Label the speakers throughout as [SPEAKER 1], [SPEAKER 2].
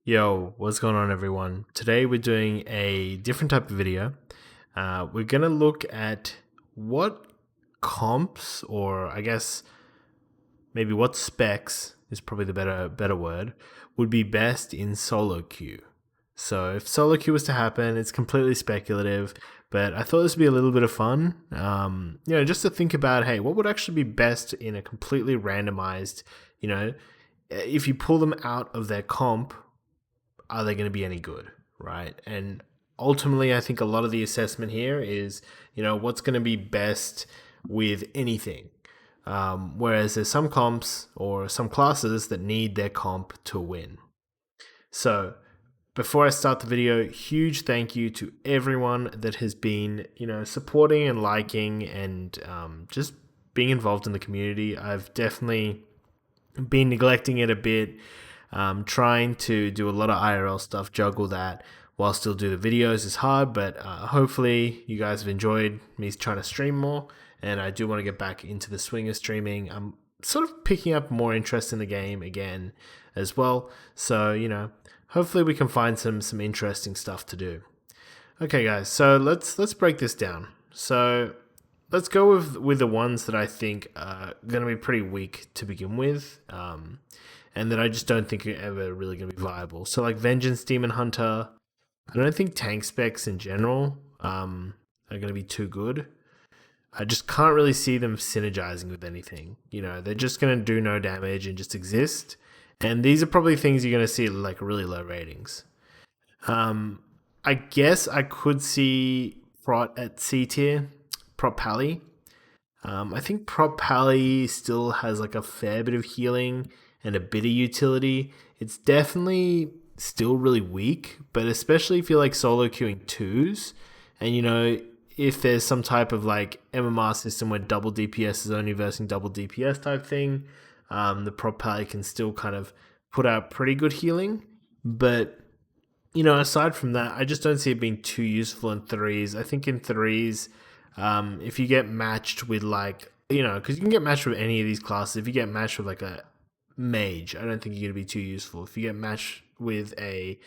[SPEAKER 1] Yo, what's going on, everyone? Today we're doing a different type of video. We're gonna look at what comps, or I guess maybe what specs is probably the better word, would be best in solo queue. So if solo queue was to happen, it's completely speculative, but I thought this would be a little bit of fun. Just to think about, hey, what would actually be best in a completely randomized, if you pull them out of their comp, are they going to be any good, right? And ultimately, I think a lot of the assessment here is, what's going to be best with anything. Whereas there's some comps or some classes that need their comp to win. So before I start the video, huge thank you to everyone that has been, supporting and liking and just being involved in the community. I've definitely been neglecting it a bit, trying to do a lot of IRL stuff, juggle that while still do the videos is hard, but hopefully you guys have enjoyed me trying to stream more, and I do want to get back into the swing of streaming. I'm sort of picking up more interest in the game again as well, so hopefully we can find some interesting stuff to do. Okay, guys, so let's break this down. So let's go with the ones that I think are going to be pretty weak to begin with, and that I just don't think are ever really going to be viable. So like Vengeance Demon Hunter, I don't think tank specs in general are going to be too good. I just can't really see them synergizing with anything. They're just going to do no damage and just exist. And these are probably things you're going to see at like really low ratings. I guess I could see Prot at C tier, Prot Pally. I think Prot Pally still has like a fair bit of healing and a bit of utility. It's definitely still really weak, but especially if you're like solo queuing twos, and if there's some type of like MMR system where double DPS is only versing double DPS type thing, the Prot Pally can still kind of put out pretty good healing. But aside from that, I just don't see it being too useful in threes. I think in threes, if you get matched with like, because you can get matched with any of these classes. If you get matched with like a Mage, I don't think you're going to be too useful. If you get matched with a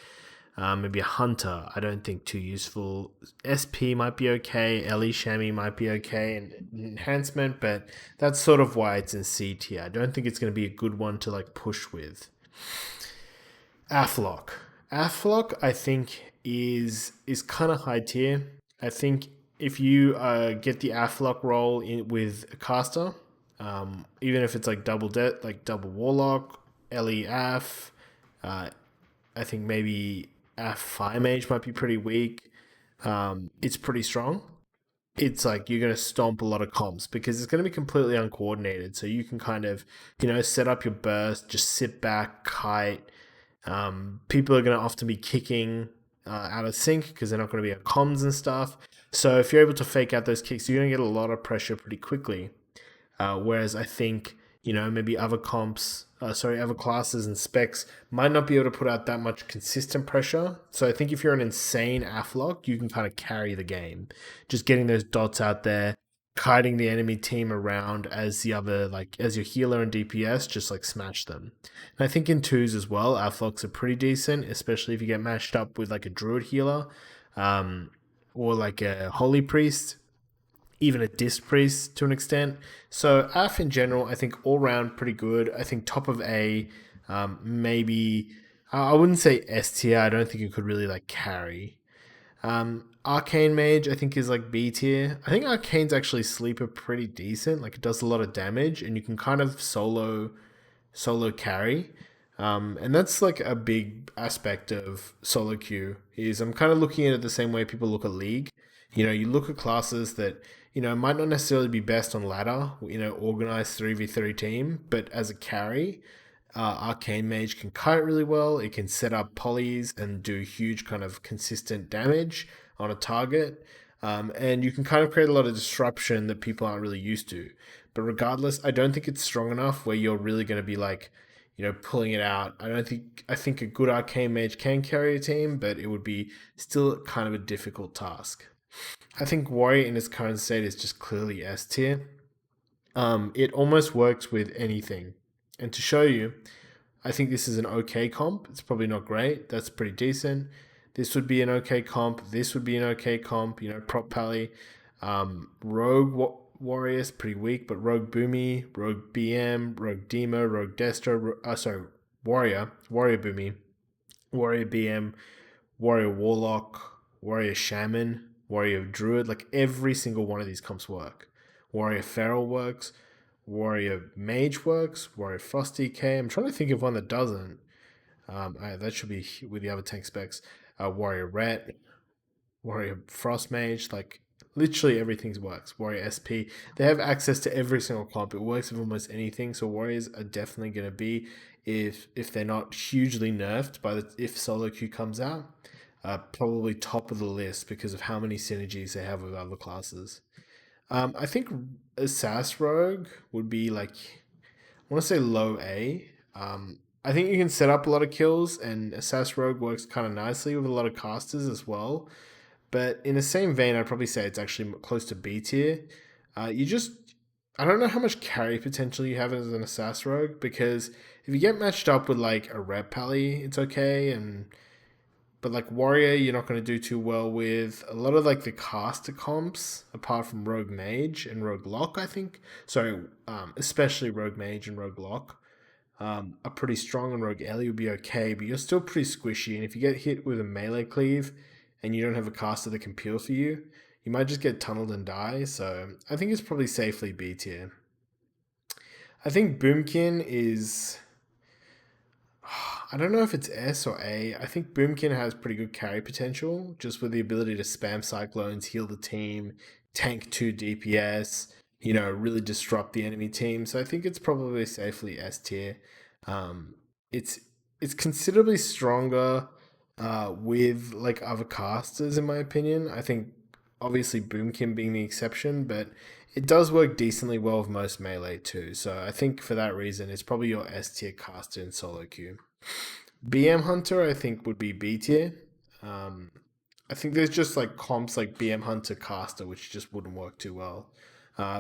[SPEAKER 1] maybe a Hunter, I don't think too useful. SP might be okay. Ellie Shammy might be okay, and enhancement, but that's sort of why it's in C tier. I don't think it's going to be a good one to like push with. Afflock, I think is kind of high tier. I think if you get the Afflock roll in with a caster, even if it's like like double Warlock, Ellie Aff, I think maybe Aff Fire Mage might be pretty weak. It's pretty strong. It's like you're going to stomp a lot of comps because it's going to be completely uncoordinated. So you can kind of, set up your burst, just sit back, kite. People are going to often be kicking out of sync because they're not going to be at comms and stuff. So if you're able to fake out those kicks, you're going to get a lot of pressure pretty quickly. Whereas I think, maybe other other classes and specs might not be able to put out that much consistent pressure. So I think if you're an insane Afflock, you can kind of carry the game. Just getting those dots out there, kiting the enemy team around as as your healer and DPS, just like smash them. And I think in twos as well, Afflocks are pretty decent, especially if you get matched up with like a druid healer, or like a holy priest, even a disc priest to an extent. So AF in general, I think all round pretty good. I think top of A, maybe I wouldn't say S tier. I don't think it could really like carry. Arcane Mage, I think, is like B tier. I think Arcane's actually sleeper pretty decent. Like it does a lot of damage, and you can kind of solo carry. And that's like a big aspect of solo queue. Is I'm kind of looking at it the same way people look at League. You look at classes that might not necessarily be best on ladder. Organized 3v3 team, but as a carry, Arcane Mage can kite really well. It can set up polys and do huge kind of consistent damage on a target. And you can kind of create a lot of disruption that people aren't really used to. But regardless, I don't think it's strong enough where you're really going to be like, pulling it out. I think a good Arcane Mage can carry a team, but it would be still kind of a difficult task. I think Warrior in its current state is just clearly S tier. It almost works with anything. And to show you, I think this is an okay comp. It's probably not great. That's pretty decent. This would be an okay comp. This would be an okay comp. You know, prop pally. Warrior is pretty weak, but Rogue Boomy, Rogue BM, Rogue Demo, Rogue Destro, Warrior Boomy, Warrior BM, Warrior Warlock, Warrior Shaman, Warrior Druid. Like every single one of these comps work. Warrior Feral works. Warrior Mage works. Warrior Frosty K. I'm trying to think of one that doesn't. That should be with the other tank specs. Warrior Ret, Warrior Frost Mage, like literally everything works. Warrior SP, they have access to every single comp. It works with almost anything. So warriors are definitely going to be, if they're not hugely nerfed by if solo queue comes out, probably top of the list because of how many synergies they have with other classes. I think Assas Rogue would be like, I want to say low A. I think you can set up a lot of kills, and Assas Rogue works kind of nicely with a lot of casters as well. But in the same vein, I'd probably say it's actually close to B tier. I don't know how much carry potential you have as an Assas Rogue, because if you get matched up with like a Red Pally, it's okay, but like Warrior, you're not going to do too well with a lot of like the caster comps, apart from Rogue Mage and Rogue Lock, I think. Sorry, especially Rogue Mage and Rogue Lock. Are pretty strong, and Rogue Ellie would be okay, but you're still pretty squishy. And if you get hit with a melee cleave and you don't have a caster that can peel for you, you might just get tunneled and die. So I think it's probably safely B tier. I think Boomkin is, I don't know if it's S or A. I think Boomkin has pretty good carry potential, just with the ability to spam cyclones, heal the team, tank 2 DPS, you know, really disrupt the enemy team. So I think it's probably safely S tier. Um, it's it's considerably stronger with like other casters, in my opinion. I think obviously Boomkin being the exception, but it does work decently well with most melee too. So I think for that reason, it's probably your S tier caster in solo queue. BM Hunter, I think, would be B tier. Um, I think there's just like comps like BM Hunter caster, which just wouldn't work too well.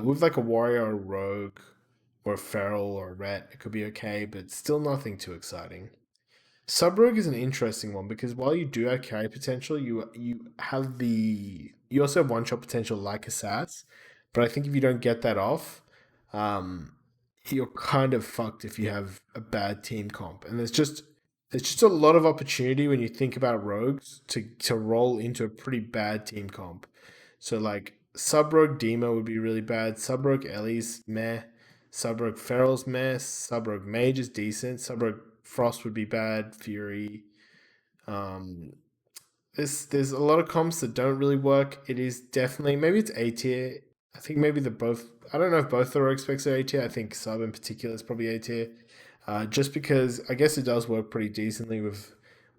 [SPEAKER 1] With like a warrior or a rogue or a feral or a ret, it could be okay, but still nothing too exciting. Sub rogue is an interesting one because while you do have carry potential, you also have one shot potential like Assas, but I think if you don't get that off, um, you're kind of fucked if you have a bad team comp. And there's just a lot of opportunity when you think about rogues to roll into a pretty bad team comp. So like Sub Rogue Demo would be really bad. Sub Rogue Ellie's meh. Sub Rogue Feral's meh. Sub Rogue Mage is decent. Sub Rogue Frost would be bad. Fury. Um, there's a lot of comps that don't really work. It is definitely, maybe it's A tier. I think maybe the both. I don't know if both the rogue specs are A tier. I think Sub in particular is probably A tier. Just because I guess it does work pretty decently with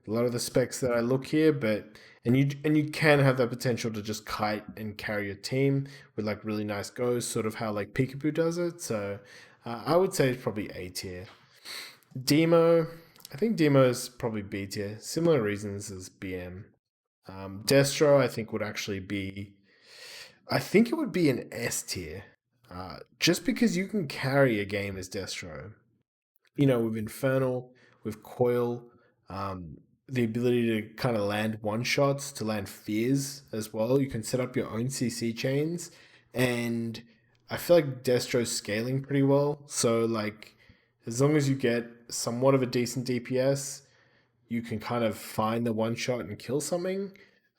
[SPEAKER 1] a lot of the specs that I look here, but and you can have that potential to just kite and carry your team with like really nice goes, sort of how like Peekaboo does it. So I would say it's probably A tier. Demo, I think Demo is probably B tier. Similar reasons as BM. Destro, I think would actually be. I think it would be an S tier, just because you can carry a game as Destro. You know, with Infernal, with Coil, the ability to kind of land one shots, to land fears as well. You can set up your own CC chains, and I feel like Destro's scaling pretty well. So, like, as long as you get somewhat of a decent DPS, you can kind of find the one shot and kill something.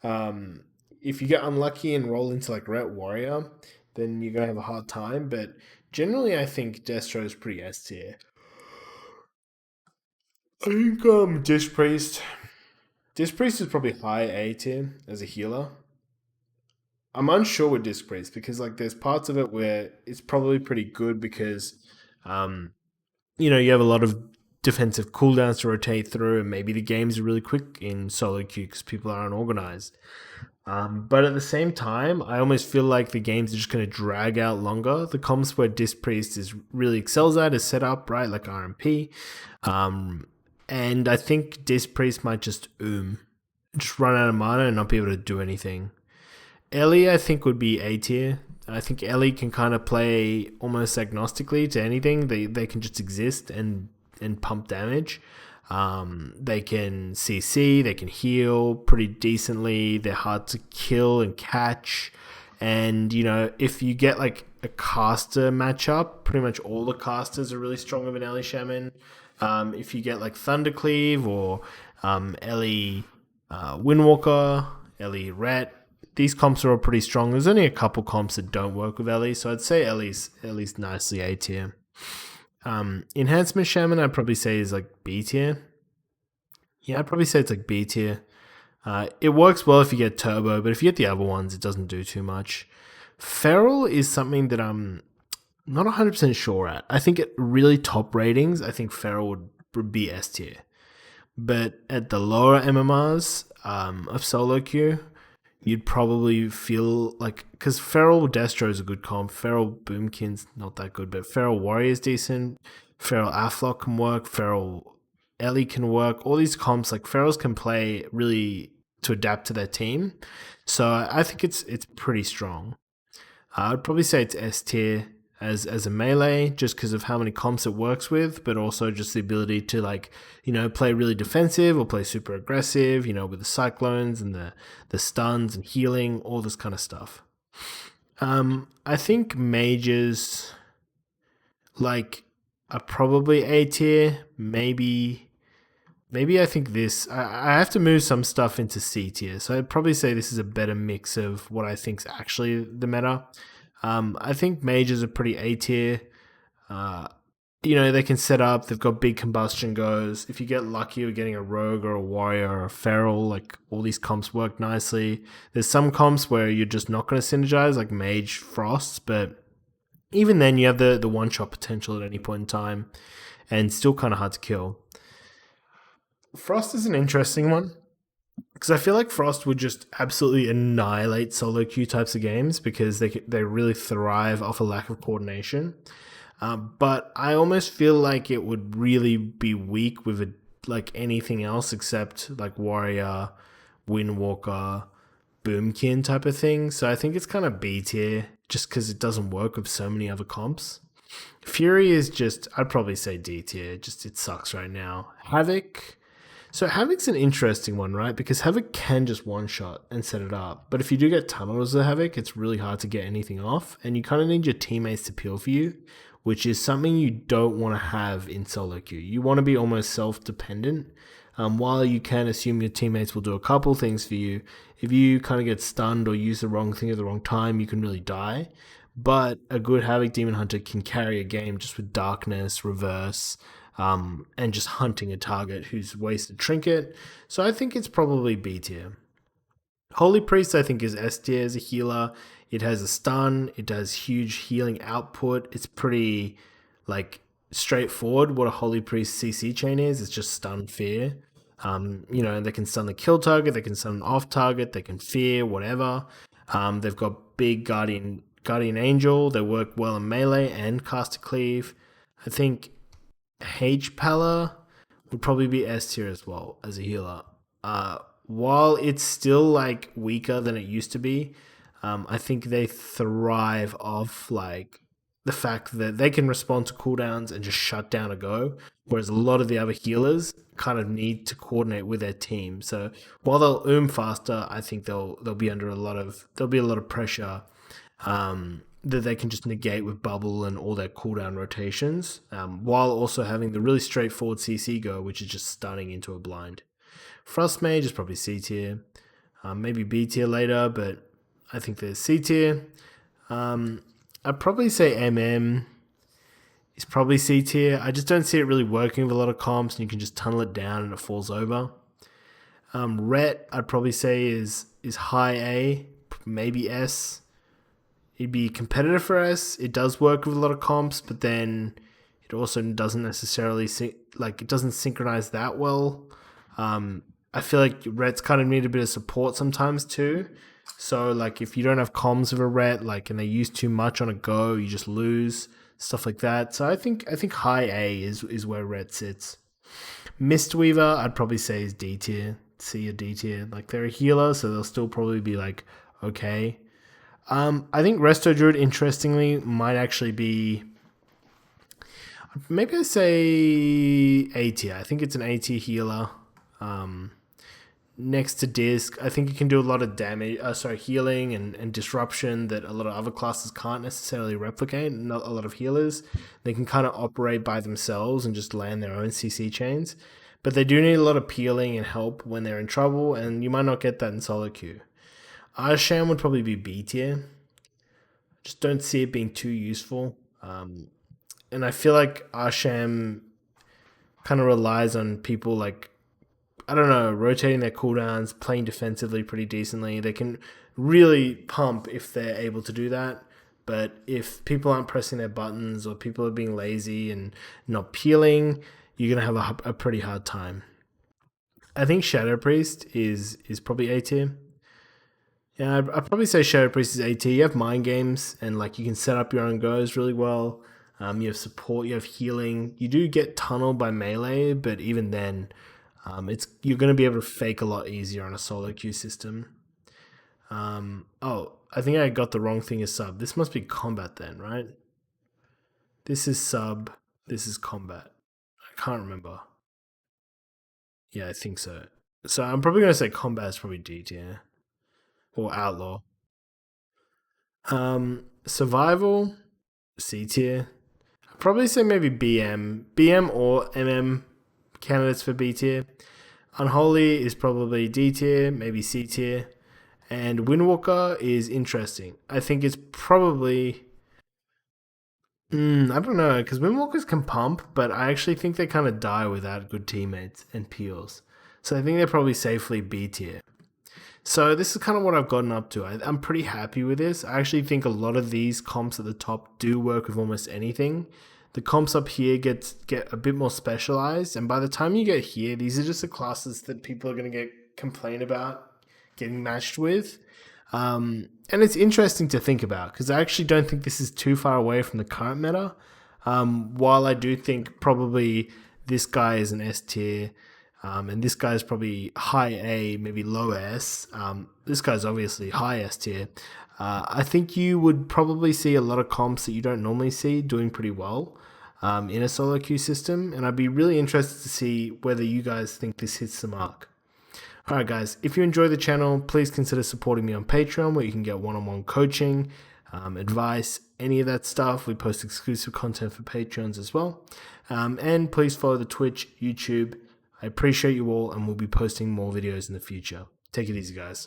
[SPEAKER 1] Um, if you get unlucky and roll into like Ret Warrior, then you're gonna have a hard time. But generally, I think Destro is pretty S tier. I think Disc Priest. Disc Priest is probably high A tier as a healer. I'm unsure with Disc Priest because like there's parts of it where it's probably pretty good because um you know you have a lot of defensive cooldowns to rotate through, and maybe the games are really quick in solo queue because people are unorganized. But at the same time, I almost feel like the games are just going to drag out longer. The comps where Disc Priest is really excels at is set up right, like RMP. Um, and I think Disc Priest might just run out of mana and not be able to do anything. Ellie, I think, would be A tier. I think Ellie can kind of play almost agnostically to anything. They can just exist and and pump damage. They can CC, they can heal pretty decently. They're hard to kill and catch. And, you know, if you get like a caster matchup, pretty much all the casters are really strong with an Ellie Shaman. If you get like Thundercleave or Ellie Windwalker, Ellie Ret, these comps are all pretty strong. There's only a couple comps that don't work with Ellie, so I'd say Ellie's at least nicely A tier. Enhancement Shaman, I'd probably say is like B tier. Yeah, I'd probably say it's like B tier. It works well if you get Turbo, but if you get the other ones, it doesn't do too much. Feral is something that I'm not 100% sure at. I think at really top ratings, I think Feral would be S tier. But at the lower MMRs of solo queue, you'd probably feel like, because Feral Destro is a good comp, Feral Boomkin's not that good, but Feral Warrior is decent, Feral Affliction can work, Feral Ellie can work. All these comps, like Ferals can play really to adapt to their team. So I think it's pretty strong. I'd probably say it's S tier as a melee, just because of how many comps it works with, but also just the ability to, like, you know, play really defensive or play super aggressive, you know, with the cyclones and the stuns and healing, all this kind of stuff. I think mages like are probably A tier, maybe I think this, I have to move some stuff into C tier. So I'd probably say this is a better mix of what I think is actually the meta. I think mages are pretty A tier. You know, they can set up, they've got big combustion goes. If you get lucky with getting a rogue or a warrior or a feral, like all these comps work nicely. There's some comps where you're just not going to synergize, like mage frosts, but even then you have the one-shot potential at any point in time and still kind of hard to kill. Frost is an interesting one because I feel like Frost would just absolutely annihilate solo queue types of games because they really thrive off a lack of coordination. But I almost feel like it would really be weak with like anything else except like Warrior, Windwalker, Boomkin type of thing. So I think it's kind of B tier just because it doesn't work with so many other comps. Fury is just, I'd probably say D tier. Just it sucks right now. Havoc. So Havoc's an interesting one, right? Because Havoc can just one-shot and set it up. But if you do get tunnels of Havoc, it's really hard to get anything off. And you kind of need your teammates to peel for you, which is something you don't want to have in solo queue. You want to be almost self-dependent. While you can assume your teammates will do a couple things for you, if you kind of get stunned or use the wrong thing at the wrong time, you can really die. But a good Havoc Demon Hunter can carry a game just with darkness, reverse, and just hunting a target who's wasted trinket. So I think it's probably B tier. Holy Priest, I think, is S tier as a healer. It has a stun. It does huge healing output. It's pretty, like, straightforward what a Holy Priest CC chain is. It's just stun, fear. You know, they can stun the kill target. They can stun off target. They can fear, whatever. They've got big Guardian Angel. They work well in melee and caster cleave. I think Pala would probably be S tier as well as a healer. While it's still like weaker than it used to be, I think they thrive off like the fact that they can respond to cooldowns and just shut down a go, whereas a lot of the other healers kind of need to coordinate with their team. So while they'll faster, I think they'll be under a lot of pressure. That they can just negate with bubble and all their cooldown rotations, while also having the really straightforward CC go, which is just stunning into a blind. Frost Mage is probably C tier, maybe B tier later, but I think there's C tier. I'd probably say MM is probably C tier. I just don't see it really working with a lot of comps, and you can just tunnel it down and it falls over. Ret, I'd probably say is high A, maybe S. It'd be competitive for us. It does work with a lot of comps, but then it also doesn't necessarily it doesn't synchronize that well. I feel like Rets kind of need a bit of support sometimes too. So like if you don't have comms with a Ret, like, and they use too much on a go, you just lose, stuff like that. So I think high A is where Ret sits. Mistweaver, I'd probably say is D tier, C or D tier. Like they're a healer, so they'll still probably be like okay. I think Resto Druid, interestingly, might actually be Maybe I say A tier. I think it's an A tier healer. Next to disc, I think it can do a lot of damage, healing and disruption that a lot of other classes can't necessarily replicate. Not a lot of healers, they can kind of operate by themselves and just land their own CC chains, but they do need a lot of peeling and help when they're in trouble, and you might not get that in solo queue. Sham would probably be B tier. Just don't see it being too useful, and I feel like Arsham kind of relies on people like, I don't know, rotating their cooldowns, playing defensively pretty decently. They can really pump if they're able to do that. But if people aren't pressing their buttons or people are being lazy and not peeling, you're going to have a pretty hard time. I think Shadow Priest is probably A tier. Yeah, I'd probably say Shadow Priest is A tier. You have mind games and like you can set up your own goes really well. You have support, you have healing. You do get tunneled by melee, but even then, you're going to be able to fake a lot easier on a solo queue system. I think I got the wrong thing as sub. This must be combat then, right? This is sub. This is combat. I can't remember. Yeah, I think so. So I'm probably going to say combat is probably D tier or outlaw. Survival, C tier. I'd probably say maybe BM or MM candidates for B tier. Unholy is probably D tier, maybe C tier. And Windwalker is interesting. I think it's probably. I don't know, because Windwalkers can pump, but I actually think they kind of die without good teammates and peels. So I think they're probably safely B tier. So this is kind of what I've gotten up to. I'm pretty happy with this. I actually think a lot of these comps at the top do work with almost anything. The comps up here get a bit more specialized, and by the time you get here, these are just the classes that people are going to get complain about getting matched with. And it's interesting to think about because I actually don't think this is too far away from the current meta. While I do think probably this guy is an S tier, and this guy's probably high A, maybe low S. This guy's obviously high S tier. I think you would probably see a lot of comps that you don't normally see doing pretty well in a solo queue system, and I'd be really interested to see whether you guys think this hits the mark. Alright guys, if you enjoy the channel, please consider supporting me on Patreon where you can get one-on-one coaching, advice, any of that stuff. We post exclusive content for Patreons as well. And please follow the Twitch, YouTube. I appreciate you all and we'll be posting more videos in the future. Take it easy guys.